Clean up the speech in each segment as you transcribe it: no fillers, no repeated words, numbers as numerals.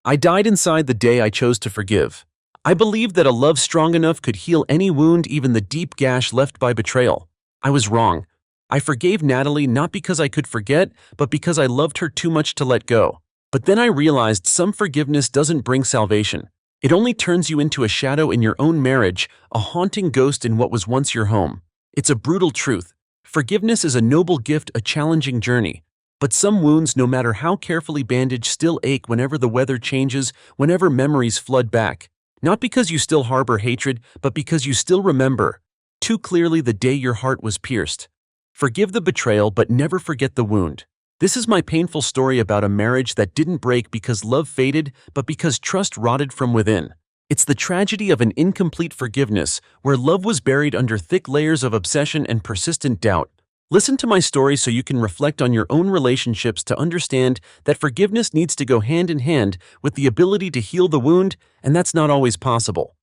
I died inside the day I chose to forgive. I believed that a love strong enough could heal any wound, even the deep gash left by betrayal. I was wrong. I forgave Natalie not because I could forget, but because I loved her too much to let go. But then I realized some forgiveness doesn't bring salvation. It only turns you into a shadow in your own marriage, a haunting ghost in what was once your home. It's a brutal truth. Forgiveness is a noble gift, a challenging journey. But some wounds, no matter how carefully bandaged, still ache whenever the weather changes, whenever memories flood back. Not because you still harbor hatred, but because you still remember too clearly the day your heart was pierced. Forgive the betrayal, but never forget the wound. This is my painful story about a marriage that didn't break because love faded, but because trust rotted from within. It's the tragedy of an incomplete forgiveness, where love was buried under thick layers of obsession and persistent doubt. Listen to my story so you can reflect on your own relationships, to understand that forgiveness needs to go hand in hand with the ability to heal the wound, and that's not always possible.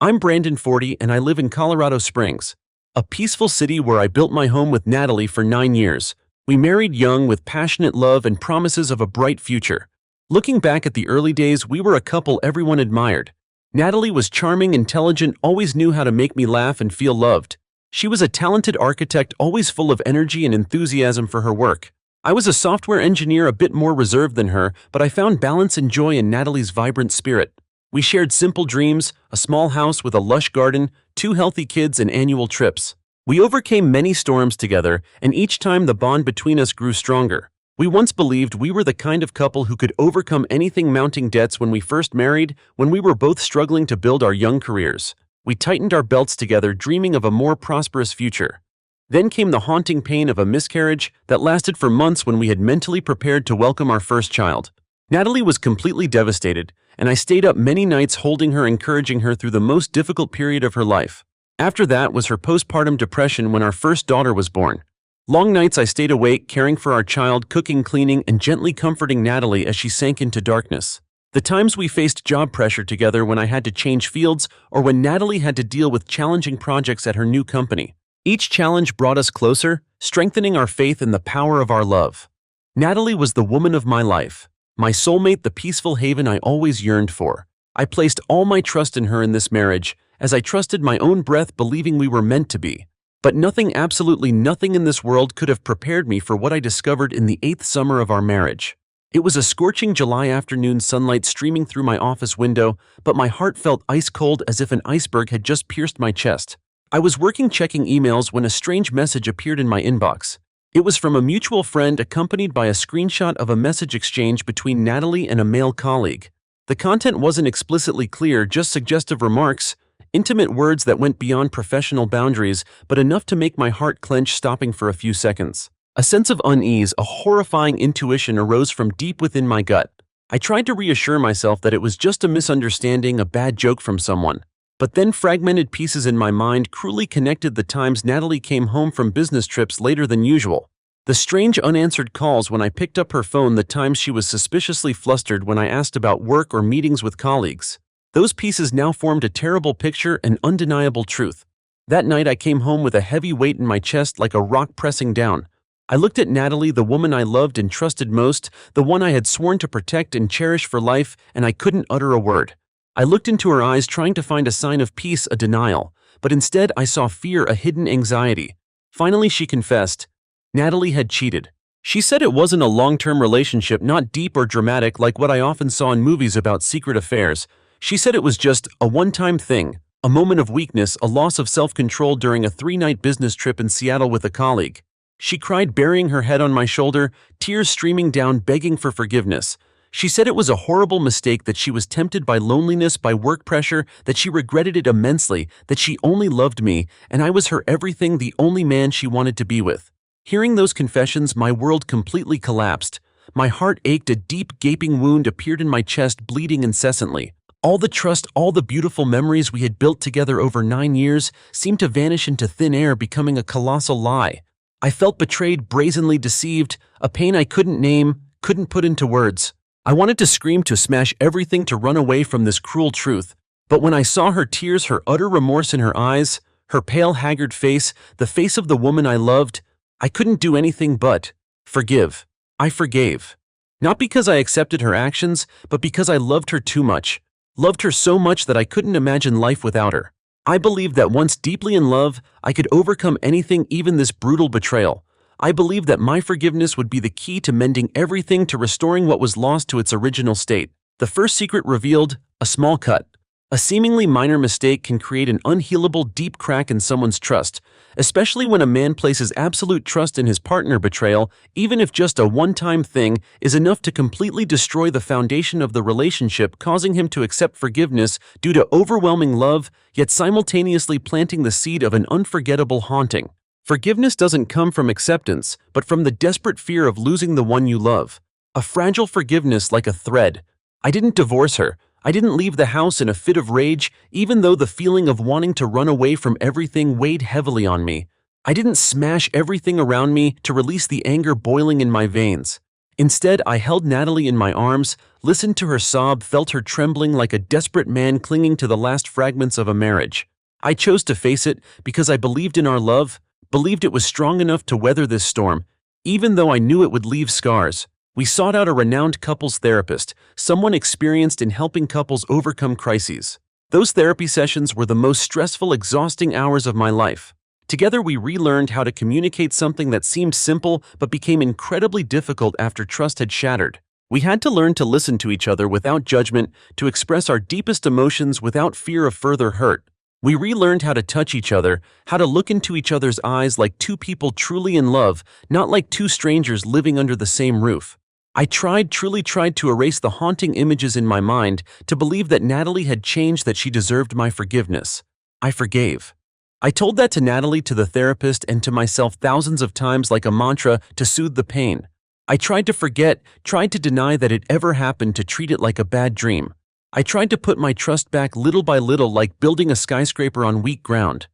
I'm Brandon, 40, and I live in Colorado Springs, a peaceful city where I built my home with Natalie for 9 years. We married young with passionate love and promises of a bright future. Looking back at the early days, we were a couple everyone admired. Natalie was charming, intelligent, always knew how to make me laugh and feel loved. She was a talented architect, always full of energy and enthusiasm for her work. I was a software engineer, a bit more reserved than her, but I found balance and joy in Natalie's vibrant spirit. We shared simple dreams, a small house with a lush garden, 2 healthy kids, and annual trips. We overcame many storms together, and each time the bond between us grew stronger. We once believed we were the kind of couple who could overcome anything, mounting debts when we first married, when we were both struggling to build our young careers. We tightened our belts together, dreaming of a more prosperous future. Then came the haunting pain of a miscarriage that lasted for months when we had mentally prepared to welcome our first child. Natalie was completely devastated, and I stayed up many nights holding her, encouraging her through the most difficult period of her life. After that was her postpartum depression when our first daughter was born. Long nights I stayed awake, caring for our child, cooking, cleaning, and gently comforting Natalie as she sank into darkness. The times we faced job pressure together, when I had to change fields, or when Natalie had to deal with challenging projects at her new company. Each challenge brought us closer, strengthening our faith in the power of our love. Natalie was the woman of my life, my soulmate, the peaceful haven I always yearned for. I placed all my trust in her in this marriage, as I trusted my own breath, believing we were meant to be. But nothing, absolutely nothing in this world could have prepared me for what I discovered in the 8th summer of our marriage. It was a scorching July afternoon, sunlight streaming through my office window, but my heart felt ice cold, as if an iceberg had just pierced my chest. I was working, checking emails, when a strange message appeared in my inbox. It was from a mutual friend, accompanied by a screenshot of a message exchange between Natalie and a male colleague. The content wasn't explicitly clear, just suggestive remarks, intimate words that went beyond professional boundaries, but enough to make my heart clench, stopping for a few seconds. A sense of unease, a horrifying intuition arose from deep within my gut. I tried to reassure myself that it was just a misunderstanding, a bad joke from someone. But then fragmented pieces in my mind cruelly connected the times Natalie came home from business trips later than usual. The strange unanswered calls when I picked up her phone, the times she was suspiciously flustered when I asked about work or meetings with colleagues. Those pieces now formed a terrible picture, an undeniable truth. That night I came home with a heavy weight in my chest, like a rock pressing down. I looked at Natalie, the woman I loved and trusted most, the one I had sworn to protect and cherish for life, and I couldn't utter a word. I looked into her eyes, trying to find a sign of peace, a denial, but instead I saw fear, a hidden anxiety. Finally she confessed. Natalie had cheated. She said it wasn't a long-term relationship, not deep or dramatic like what I often saw in movies about secret affairs. She said it was just a one-time thing, a moment of weakness, a loss of self-control during a 3-night business trip in Seattle with a colleague. She cried, burying her head on my shoulder, tears streaming down, begging for forgiveness. She said it was a horrible mistake, that she was tempted by loneliness, by work pressure, that she regretted it immensely, that she only loved me, and I was her everything, the only man she wanted to be with. Hearing those confessions, my world completely collapsed. My heart ached, a deep, gaping wound appeared in my chest, bleeding incessantly. All the trust, all the beautiful memories we had built together over 9 years seemed to vanish into thin air, becoming a colossal lie. I felt betrayed, brazenly deceived, a pain I couldn't name, couldn't put into words. I wanted to scream, to smash everything, to run away from this cruel truth. But when I saw her tears, her utter remorse in her eyes, her pale, haggard face, the face of the woman I loved, I couldn't do anything but forgive. I forgave. Not because I accepted her actions, but because I loved her too much. Loved her so much that I couldn't imagine life without her. I believed that once deeply in love, I could overcome anything, even this brutal betrayal. I believed that my forgiveness would be the key to mending everything, to restoring what was lost to its original state. The first secret revealed: a small cut. A seemingly minor mistake can create an unhealable deep crack in someone's trust, especially when a man places absolute trust in his partner. Betrayal, even if just a one-time thing, is enough to completely destroy the foundation of the relationship, causing him to accept forgiveness due to overwhelming love, yet simultaneously planting the seed of an unforgettable haunting. Forgiveness doesn't come from acceptance, but from the desperate fear of losing the one you love. A fragile forgiveness, like a thread. I didn't divorce her. I didn't leave the house in a fit of rage, even though the feeling of wanting to run away from everything weighed heavily on me. I didn't smash everything around me to release the anger boiling in my veins. Instead, I held Natalie in my arms, listened to her sob, felt her trembling like a desperate man clinging to the last fragments of a marriage. I chose to face it because I believed in our love, believed it was strong enough to weather this storm, even though I knew it would leave scars. We sought out a renowned couples therapist, someone experienced in helping couples overcome crises. Those therapy sessions were the most stressful, exhausting hours of my life. Together, we relearned how to communicate something that seemed simple but became incredibly difficult after trust had shattered. We had to learn to listen to each other without judgment, to express our deepest emotions without fear of further hurt. We relearned how to touch each other, how to look into each other's eyes like two people truly in love, not like two strangers living under the same roof. I truly tried to erase the haunting images in my mind, to believe that Natalie had changed, that she deserved my forgiveness. I forgave. I told that to Natalie, to the therapist, and to myself thousands of times like a mantra to soothe the pain. I tried to forget, tried to deny that it ever happened, to treat it like a bad dream. I tried to put my trust back little by little, like building a skyscraper on weak ground.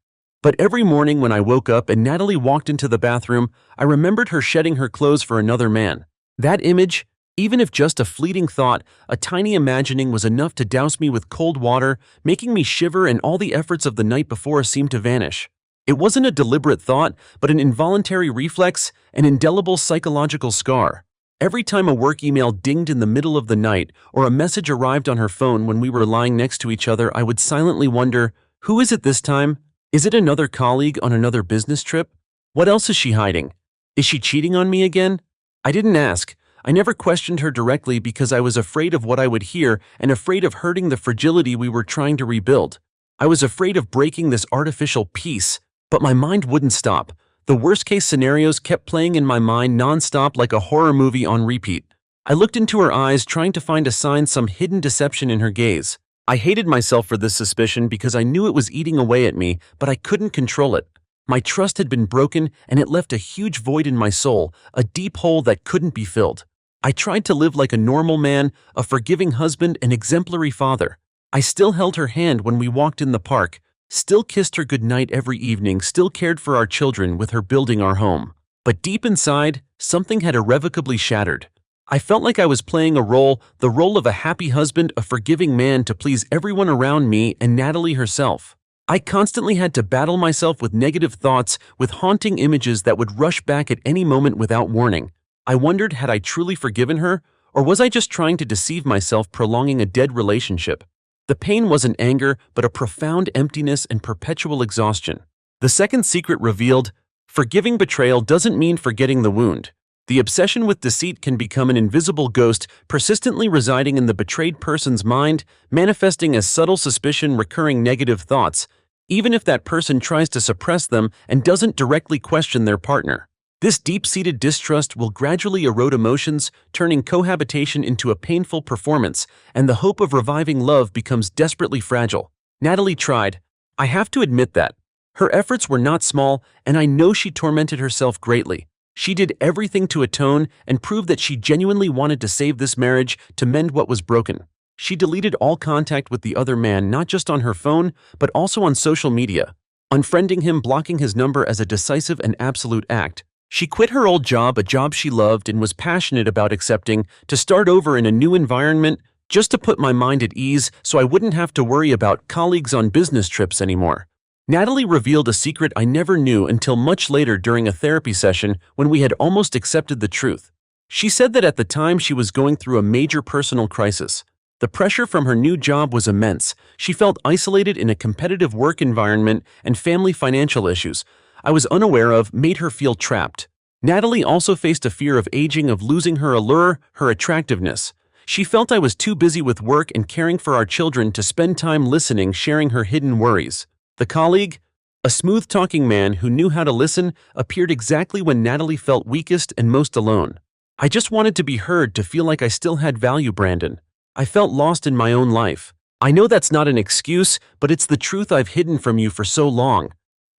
But every morning when I woke up and Natalie walked into the bathroom, I remembered her shedding her clothes for another man. That image, even if just a fleeting thought, a tiny imagining, was enough to douse me with cold water, making me shiver, and all the efforts of the night before seemed to vanish. It wasn't a deliberate thought, but an involuntary reflex, an indelible psychological scar. Every time a work email dinged in the middle of the night, or a message arrived on her phone when we were lying next to each other, I would silently wonder, who is it this time? Is it another colleague on another business trip? What else is she hiding? Is she cheating on me again? I didn't ask. I never questioned her directly because I was afraid of what I would hear and afraid of hurting the fragility we were trying to rebuild. I was afraid of breaking this artificial peace, but my mind wouldn't stop. The worst-case scenarios kept playing in my mind non-stop, like a horror movie on repeat. I looked into her eyes, trying to find a sign, some hidden deception in her gaze. I hated myself for this suspicion because I knew it was eating away at me, but I couldn't control it. My trust had been broken, and it left a huge void in my soul, a deep hole that couldn't be filled. I tried to live like a normal man, a forgiving husband, an exemplary father. I still held her hand when we walked in the park, still kissed her goodnight every evening, still cared for our children with her building our home. But deep inside, something had irrevocably shattered. I felt like I was playing a role, the role of a happy husband, a forgiving man, to please everyone around me and Natalie herself. I constantly had to battle myself with negative thoughts, with haunting images that would rush back at any moment without warning. I wondered, had I truly forgiven her, or was I just trying to deceive myself, prolonging a dead relationship? The pain wasn't anger, but a profound emptiness and perpetual exhaustion. The second secret revealed: forgiving betrayal doesn't mean forgetting the wound. The obsession with deceit can become an invisible ghost, persistently residing in the betrayed person's mind, manifesting as subtle suspicion, recurring negative thoughts, even if that person tries to suppress them and doesn't directly question their partner. This deep-seated distrust will gradually erode emotions, turning cohabitation into a painful performance, and the hope of reviving love becomes desperately fragile. Natalie tried. I have to admit that. Her efforts were not small, and I know she tormented herself greatly. She did everything to atone and prove that she genuinely wanted to save this marriage, to mend what was broken. She deleted all contact with the other man, not just on her phone, but also on social media, unfriending him, blocking his number as a decisive and absolute act. She quit her old job, a job she loved and was passionate about, accepting to start over in a new environment, just to put my mind at ease so I wouldn't have to worry about colleagues on business trips anymore. Natalie revealed a secret I never knew until much later during a therapy session, when we had almost accepted the truth. She said that at the time she was going through a major personal crisis. The pressure from her new job was immense. She felt isolated in a competitive work environment, and family financial issues I was unaware of made her feel trapped. Natalie also faced a fear of aging, of losing her allure, her attractiveness. She felt I was too busy with work and caring for our children to spend time listening, sharing her hidden worries. The colleague, a smooth-talking man who knew how to listen, appeared exactly when Natalie felt weakest and most alone. I just wanted to be heard, to feel like I still had value, Brandon. I felt lost in my own life. I know that's not an excuse, but it's the truth I've hidden from you for so long.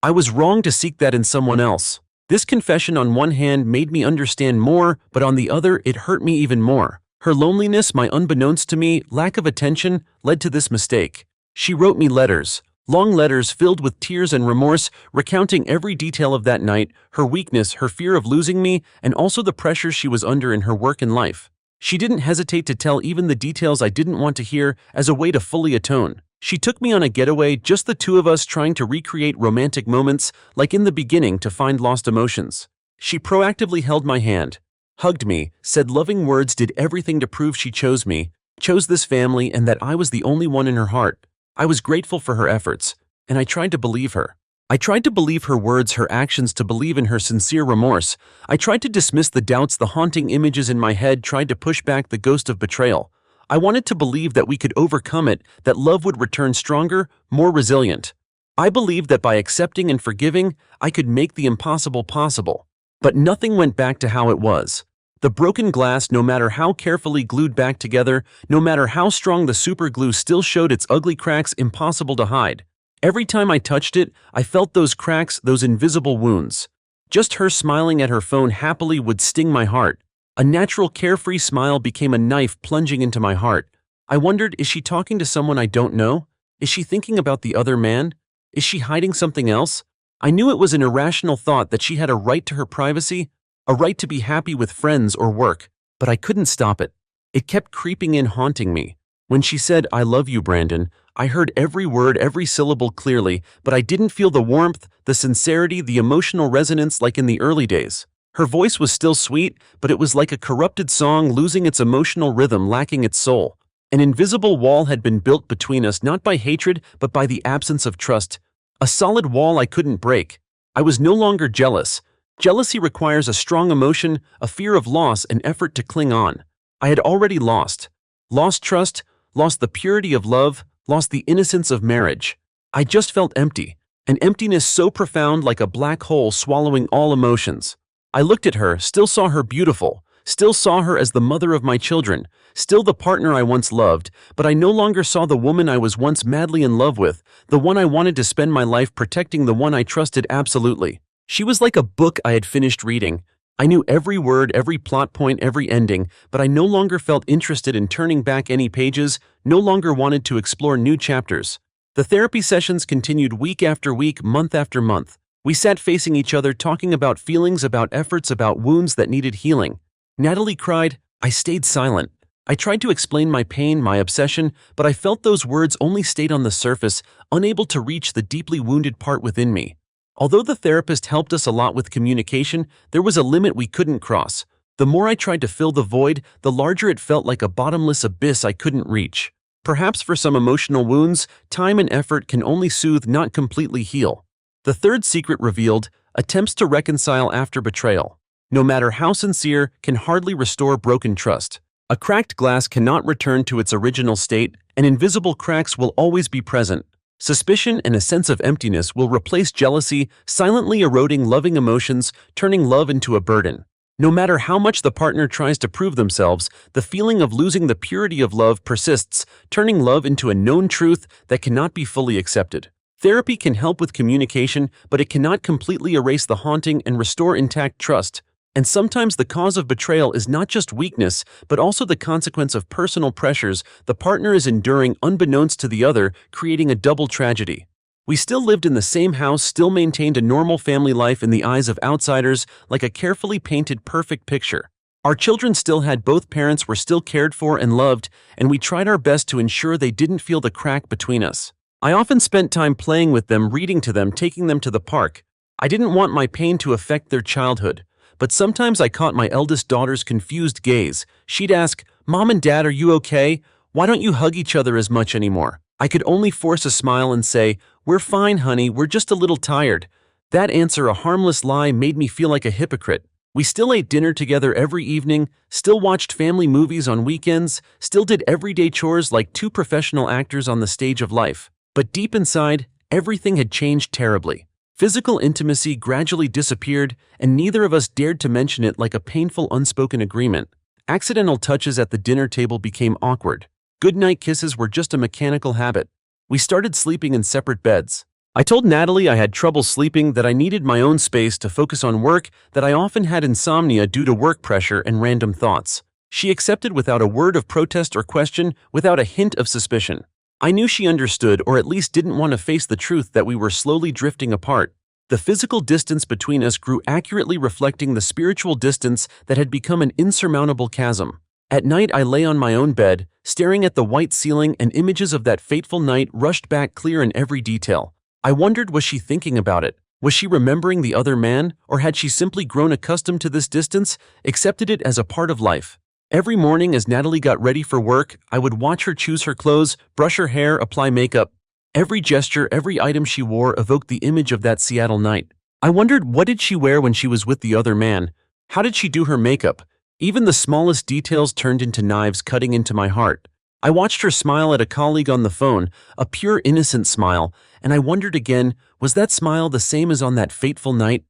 I was wrong to seek that in someone else. This confession on one hand made me understand more, but on the other it hurt me even more. Her loneliness, my unbeknownst to me lack of attention, led to this mistake. She wrote me letters, long letters filled with tears and remorse, recounting every detail of that night, her weakness, her fear of losing me, and also the pressures she was under in her work and life. She didn't hesitate to tell even the details I didn't want to hear, as a way to fully atone. She took me on a getaway, just the two of us trying to recreate romantic moments, like in the beginning, to find lost emotions. She proactively held my hand, hugged me, said loving words, did everything to prove she chose me, chose this family, and that I was the only one in her heart. I was grateful for her efforts, and I tried to believe her. I tried to believe her words, her actions, to believe in her sincere remorse. I tried to dismiss the doubts, the haunting images in my head, tried to push back the ghost of betrayal. I wanted to believe that we could overcome it, that love would return stronger, more resilient. I believed that by accepting and forgiving, I could make the impossible possible. But nothing went back to how it was. The broken glass, no matter how carefully glued back together, no matter how strong the super glue, still showed its ugly cracks, impossible to hide. Every time I touched it, I felt those cracks, those invisible wounds. Just her smiling at her phone happily would sting my heart. A natural, carefree smile became a knife plunging into my heart. I wondered, is she talking to someone I don't know? Is she thinking about the other man? Is she hiding something else? I knew it was an irrational thought, that she had a right to her privacy, a right to be happy with friends or work, but I couldn't stop it. It kept creeping in, haunting me. When she said, "I love you, Brandon," I heard every word, every syllable clearly, but I didn't feel the warmth, the sincerity, the emotional resonance like in the early days. Her voice was still sweet, but it was like a corrupted song, losing its emotional rhythm, lacking its soul. An invisible wall had been built between us, not by hatred, but by the absence of trust. A solid wall I couldn't break. I was no longer jealous. Jealousy requires a strong emotion, a fear of loss, an effort to cling on. I had already lost. Lost trust, lost the purity of love, lost the innocence of marriage. I just felt empty, an emptiness so profound, like a black hole swallowing all emotions. I looked at her, still saw her beautiful, still saw her as the mother of my children, still the partner I once loved, but I no longer saw the woman I was once madly in love with, the one I wanted to spend my life protecting, the one I trusted absolutely. She was like a book I had finished reading. I knew every word, every plot point, every ending, but I no longer felt interested in turning back any pages, no longer wanted to explore new chapters. The therapy sessions continued week after week, month after month. We sat facing each other, talking about feelings, about efforts, about wounds that needed healing. Natalie cried. I stayed silent. I tried to explain my pain, my obsession, but I felt those words only stayed on the surface, unable to reach the deeply wounded part within me. Although the therapist helped us a lot with communication, there was a limit we couldn't cross. The more I tried to fill the void, the larger it felt, like a bottomless abyss I couldn't reach. Perhaps for some emotional wounds, time and effort can only soothe, not completely heal. The third secret revealed: attempts to reconcile after betrayal, no matter how sincere, can hardly restore broken trust. A cracked glass cannot return to its original state, and invisible cracks will always be present. Suspicion and a sense of emptiness will replace jealousy, silently eroding loving emotions, turning love into a burden. No matter how much the partner tries to prove themselves, the feeling of losing the purity of love persists, turning love into a known truth that cannot be fully accepted. Therapy can help with communication, but it cannot completely erase the haunting and restore intact trust. And sometimes the cause of betrayal is not just weakness, but also the consequence of personal pressures the partner is enduring unbeknownst to the other, creating a double tragedy. We still lived in the same house, still maintained a normal family life in the eyes of outsiders, like a carefully painted perfect picture. Our children still had both parents, were still cared for and loved, and we tried our best to ensure they didn't feel the crack between us. I often spent time playing with them, reading to them, taking them to the park. I didn't want my pain to affect their childhood. but sometimes I caught my eldest daughter's confused gaze. She'd ask, "Mom and Dad, are you okay? Why don't you hug each other as much anymore?" I could only force a smile and say, "We're fine, honey, we're just a little tired." That answer, a harmless lie, made me feel like a hypocrite. We still ate dinner together every evening, still watched family movies on weekends, still did everyday chores like two professional actors on the stage of life. But deep inside, everything had changed terribly. Physical intimacy gradually disappeared, and neither of us dared to mention it, like a painful unspoken agreement. Accidental touches at the dinner table became awkward. Goodnight kisses were just a mechanical habit. We started sleeping in separate beds. I told Natalie I had trouble sleeping, that I needed my own space to focus on work, that I often had insomnia due to work pressure and random thoughts. She accepted without a word of protest or question, without a hint of suspicion. I knew she understood, or at least didn't want to face the truth that we were slowly drifting apart. The physical distance between us grew, accurately reflecting the spiritual distance that had become an insurmountable chasm. At night, I lay on my own bed, staring at the white ceiling, and images of that fateful night rushed back, clear in every detail. I wondered, was she thinking about it? Was she remembering the other man? Or had she simply grown accustomed to this distance, accepted it as a part of life? Every morning as Natalie got ready for work, I would watch her choose her clothes, brush her hair, apply makeup. Every gesture, every item she wore evoked the image of that Seattle night. I wondered, what did she wear when she was with the other man? How did she do her makeup? Even the smallest details turned into knives cutting into my heart. I watched her smile at a colleague on the phone, a pure, innocent smile, and I wondered again, was that smile the same as on that fateful night?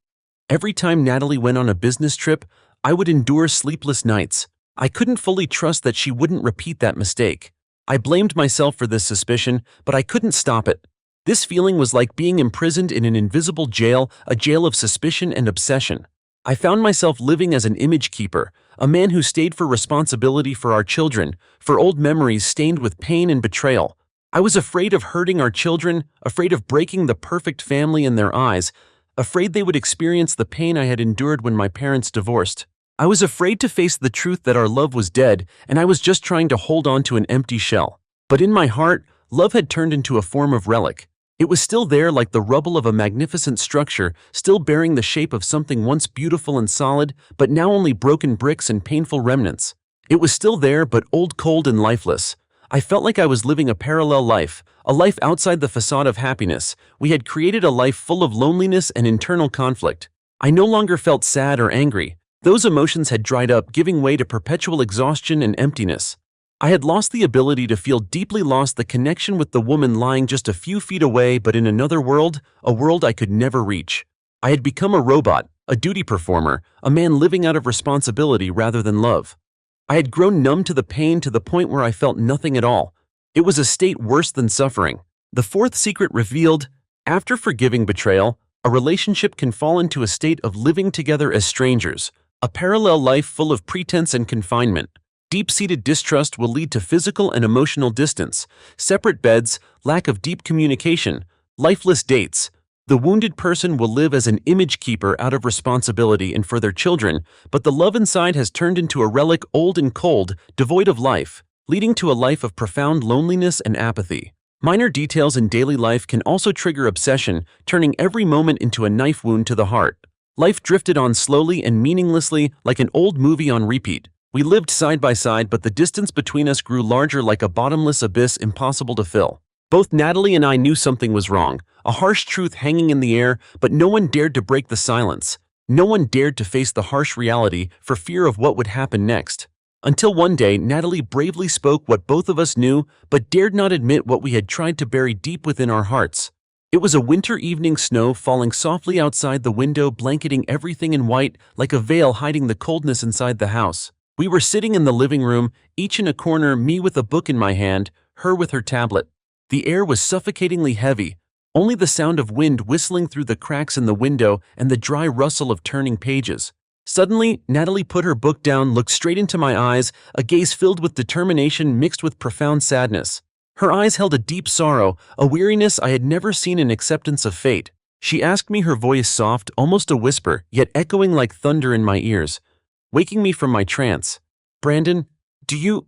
Every time Natalie went on a business trip, I would endure sleepless nights. I couldn't fully trust that she wouldn't repeat that mistake. I blamed myself for this suspicion, but I couldn't stop it. This feeling was like being imprisoned in an invisible jail, a jail of suspicion and obsession. I found myself living as an image keeper, a man who stayed for responsibility for our children, for old memories stained with pain and betrayal. I was afraid of hurting our children, afraid of breaking the perfect family in their eyes, afraid they would experience the pain I had endured when my parents divorced. I was afraid to face the truth that our love was dead, and I was just trying to hold on to an empty shell. But in my heart, love had turned into a form of relic. It was still there, like the rubble of a magnificent structure, still bearing the shape of something once beautiful and solid, but now only broken bricks and painful remnants. It was still there, but old, cold, and lifeless. I felt like I was living a parallel life, a life outside the facade of happiness. We had created a life full of loneliness and internal conflict. I no longer felt sad or angry. Those emotions had dried up, giving way to perpetual exhaustion and emptiness. I had lost the ability to feel, deeply lost the connection with the woman lying just a few feet away, but in another world, a world I could never reach. I had become a robot, a duty performer, a man living out of responsibility rather than love. I had grown numb to the pain, to the point where I felt nothing at all. It was a state worse than suffering. The fourth secret revealed: after forgiving betrayal, a relationship can fall into a state of living together as strangers, a parallel life full of pretense and confinement. Deep-seated distrust will lead to physical and emotional distance, separate beds, lack of deep communication, lifeless dates. The wounded person will live as an image keeper out of responsibility and for their children, but the love inside has turned into a relic, old and cold, devoid of life, leading to a life of profound loneliness and apathy. Minor details in daily life can also trigger obsession, turning every moment into a knife wound to the heart. Life drifted on slowly and meaninglessly, like an old movie on repeat. We lived side by side, but the distance between us grew larger, like a bottomless abyss impossible to fill. Both Natalie and I knew something was wrong, a harsh truth hanging in the air, but no one dared to break the silence. No one dared to face the harsh reality for fear of what would happen next. Until one day, Natalie bravely spoke what both of us knew, but dared not admit what we had tried to bury deep within our hearts. It was a winter evening, snow falling softly outside the window, blanketing everything in white, like a veil hiding the coldness inside the house. We were sitting in the living room, each in a corner, me with a book in my hand, her with her tablet. The air was suffocatingly heavy, only the sound of wind whistling through the cracks in the window and the dry rustle of turning pages. Suddenly, Natalie put her book down, looked straight into my eyes, a gaze filled with determination mixed with profound sadness. Her eyes held a deep sorrow, a weariness I had never seen, an acceptance of fate. She asked me, her voice soft, almost a whisper, yet echoing like thunder in my ears, waking me from my trance. "Brandon, do you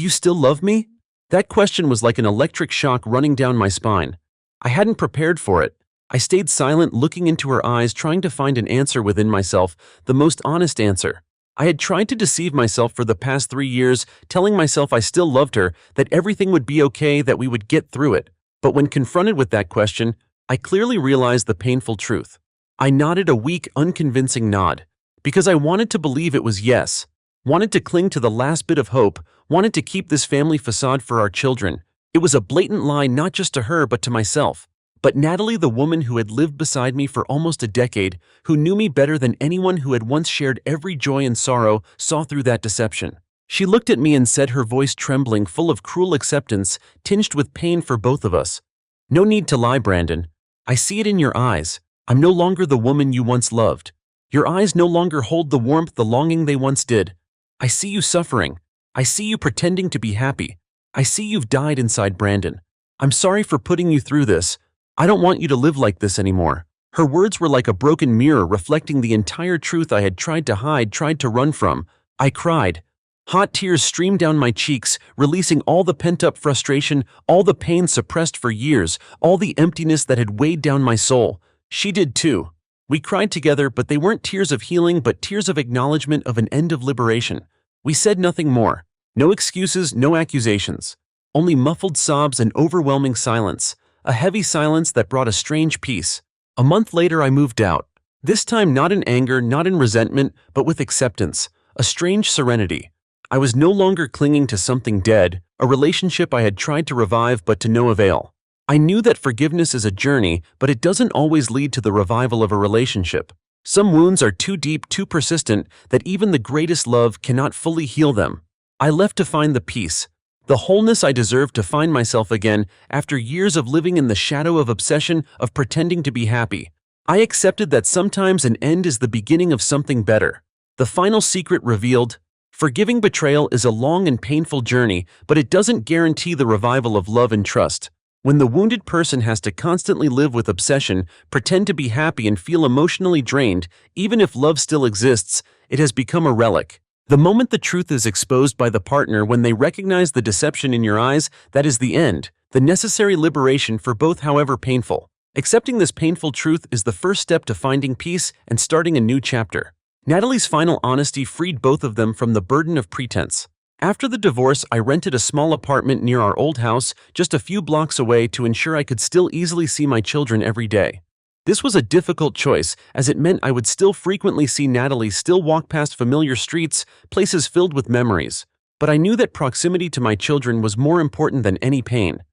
still love me?" That question was like an electric shock running down my spine. I hadn't prepared for it. I stayed silent, looking into her eyes, trying to find an answer within myself, the most honest answer. I had tried to deceive myself for the past 3 years, telling myself I still loved her, that everything would be okay, that we would get through it. But when confronted with that question, I clearly realized the painful truth. I nodded a weak, unconvincing nod, because I wanted to believe it was yes, wanted to cling to the last bit of hope, wanted to keep this family facade for our children. It was a blatant lie, not just to her but to myself. But Natalie, the woman who had lived beside me for almost a decade, who knew me better than anyone, who had once shared every joy and sorrow, saw through that deception. She looked at me and said, her voice trembling, full of cruel acceptance, tinged with pain for both of us. "No need to lie, Brandon. I see it in your eyes. I'm no longer the woman you once loved. Your eyes no longer hold the warmth, the longing they once did. I see you suffering. I see you pretending to be happy. I see you've died inside, Brandon. I'm sorry for putting you through this. I don't want you to live like this anymore." Her words were like a broken mirror, reflecting the entire truth I had tried to hide, tried to run from. I cried. Hot tears streamed down my cheeks, releasing all the pent-up frustration, all the pain suppressed for years, all the emptiness that had weighed down my soul. She did too. We cried together, but they weren't tears of healing, but tears of acknowledgement, of an end of liberation. We said nothing more. No excuses, no accusations. Only muffled sobs and overwhelming silence. A heavy silence that brought a strange peace. A month later, I moved out. This time not in anger, not in resentment, but with acceptance. A strange serenity. I was no longer clinging to something dead, a relationship I had tried to revive but to no avail. I knew that forgiveness is a journey, but it doesn't always lead to the revival of a relationship. Some wounds are too deep, too persistent, that even the greatest love cannot fully heal them. I left to find the peace, the wholeness I deserved, to find myself again after years of living in the shadow of obsession, of pretending to be happy. I accepted that sometimes an end is the beginning of something better. The final secret revealed: forgiving betrayal is a long and painful journey, but it doesn't guarantee the revival of love and trust. When the wounded person has to constantly live with obsession, pretend to be happy, and feel emotionally drained, even if love still exists, it has become a relic. The moment the truth is exposed by the partner, when they recognize the deception in your eyes, that is the end, the necessary liberation for both, however painful. Accepting this painful truth is the first step to finding peace and starting a new chapter. Natalie's final honesty freed both of them from the burden of pretense. After the divorce, I rented a small apartment near our old house, just a few blocks away, to ensure I could still easily see my children every day. This was a difficult choice, as it meant I would still frequently see Natalie, still walk past familiar streets, places filled with memories. But I knew that proximity to my children was more important than any pain.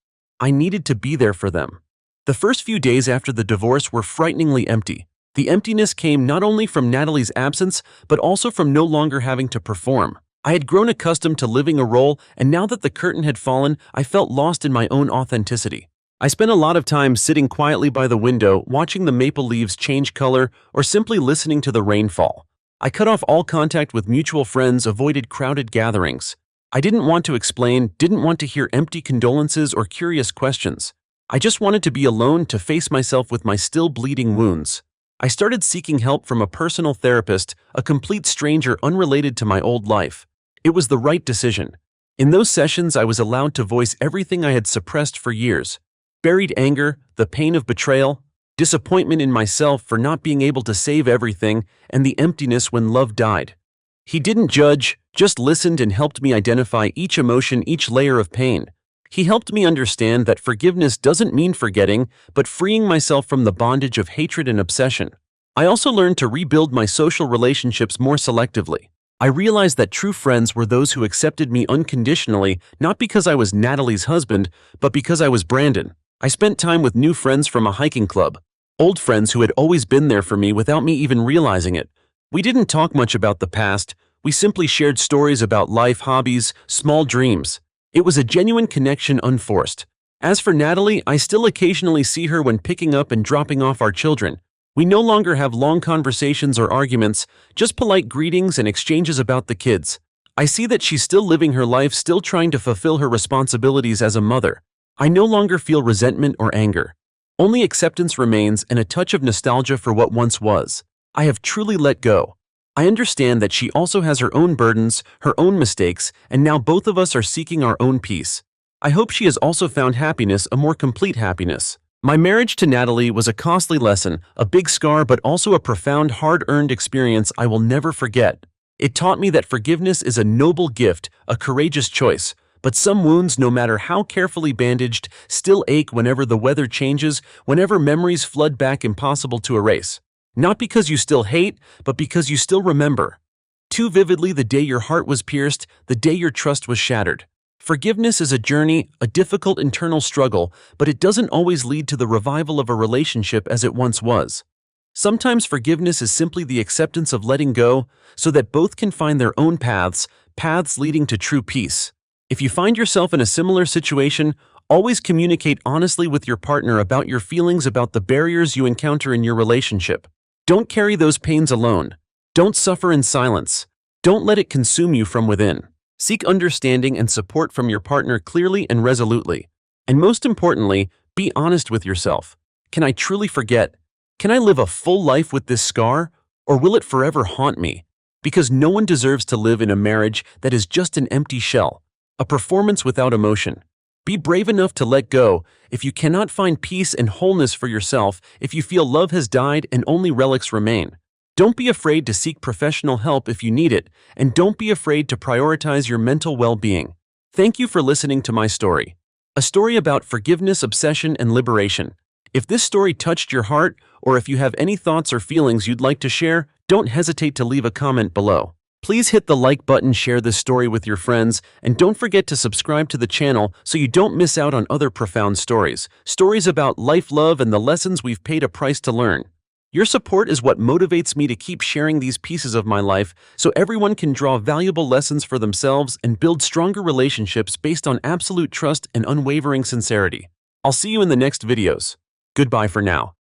I needed to be there for them. The first few days after the divorce were frighteningly empty. The emptiness came not only from Natalie's absence, but also from no longer having to perform. I had grown accustomed to living a role, and now that the curtain had fallen, I felt lost in my own authenticity. I spent a lot of time sitting quietly by the window, watching the maple leaves change color, or simply listening to the rain fall. I cut off all contact with mutual friends, avoided crowded gatherings. I didn't want to explain, didn't want to hear empty condolences or curious questions. I just wanted to be alone, to face myself with my still bleeding wounds. I started seeking help from a personal therapist, a complete stranger unrelated to my old life. It was the right decision. In those sessions, I was allowed to voice everything I had suppressed for years. Buried anger, the pain of betrayal, disappointment in myself for not being able to save everything, and the emptiness when love died. He didn't judge, just listened and helped me identify each emotion, each layer of pain. He helped me understand that forgiveness doesn't mean forgetting, but freeing myself from the bondage of hatred and obsession. I also learned to rebuild my social relationships more selectively. I realized that true friends were those who accepted me unconditionally, not because I was Natalie's husband, but because I was Brandon. I spent time with new friends from a hiking club, old friends who had always been there for me without me even realizing it. We didn't talk much about the past, we simply shared stories about life, hobbies, small dreams. It was a genuine connection, unforced. As for Natalie, I still occasionally see her when picking up and dropping off our children. We no longer have long conversations or arguments, just polite greetings and exchanges about the kids. I see that she's still living her life, still trying to fulfill her responsibilities as a mother. I no longer feel resentment or anger. Only acceptance remains, and a touch of nostalgia for what once was. I have truly let go. I understand that she also has her own burdens, her own mistakes, and now both of us are seeking our own peace. I hope she has also found happiness, a more complete happiness. My marriage to Natalie was a costly lesson, a big scar, but also a profound, hard-earned experience I will never forget. It taught me that forgiveness is a noble gift, a courageous choice, but some wounds, no matter how carefully bandaged, still ache whenever the weather changes, whenever memories flood back impossible to erase. Not because you still hate, but because you still remember. Too vividly the day your heart was pierced, the day your trust was shattered. Forgiveness is a journey, a difficult internal struggle, but it doesn't always lead to the revival of a relationship as it once was. Sometimes forgiveness is simply the acceptance of letting go so that both can find their own paths, paths leading to true peace. If you find yourself in a similar situation, always communicate honestly with your partner about your feelings, about the barriers you encounter in your relationship. Don't carry those pains alone. Don't suffer in silence. Don't let it consume you from within. Seek understanding and support from your partner clearly and resolutely. And most importantly, be honest with yourself. Can I truly forget? Can I live a full life with this scar? Or will it forever haunt me? Because no one deserves to live in a marriage that is just an empty shell, a performance without emotion. Be brave enough to let go if you cannot find peace and wholeness for yourself, if you feel love has died and only relics remain. Don't be afraid to seek professional help if you need it, and don't be afraid to prioritize your mental well-being. Thank you for listening to my story. A story about forgiveness, obsession, and liberation. If this story touched your heart, or if you have any thoughts or feelings you'd like to share, don't hesitate to leave a comment below. Please hit the like button, share this story with your friends, and don't forget to subscribe to the channel so you don't miss out on other profound stories. Stories about life, love, and the lessons we've paid a price to learn. Your support is what motivates me to keep sharing these pieces of my life so everyone can draw valuable lessons for themselves and build stronger relationships based on absolute trust and unwavering sincerity. I'll see you in the next videos. Goodbye for now.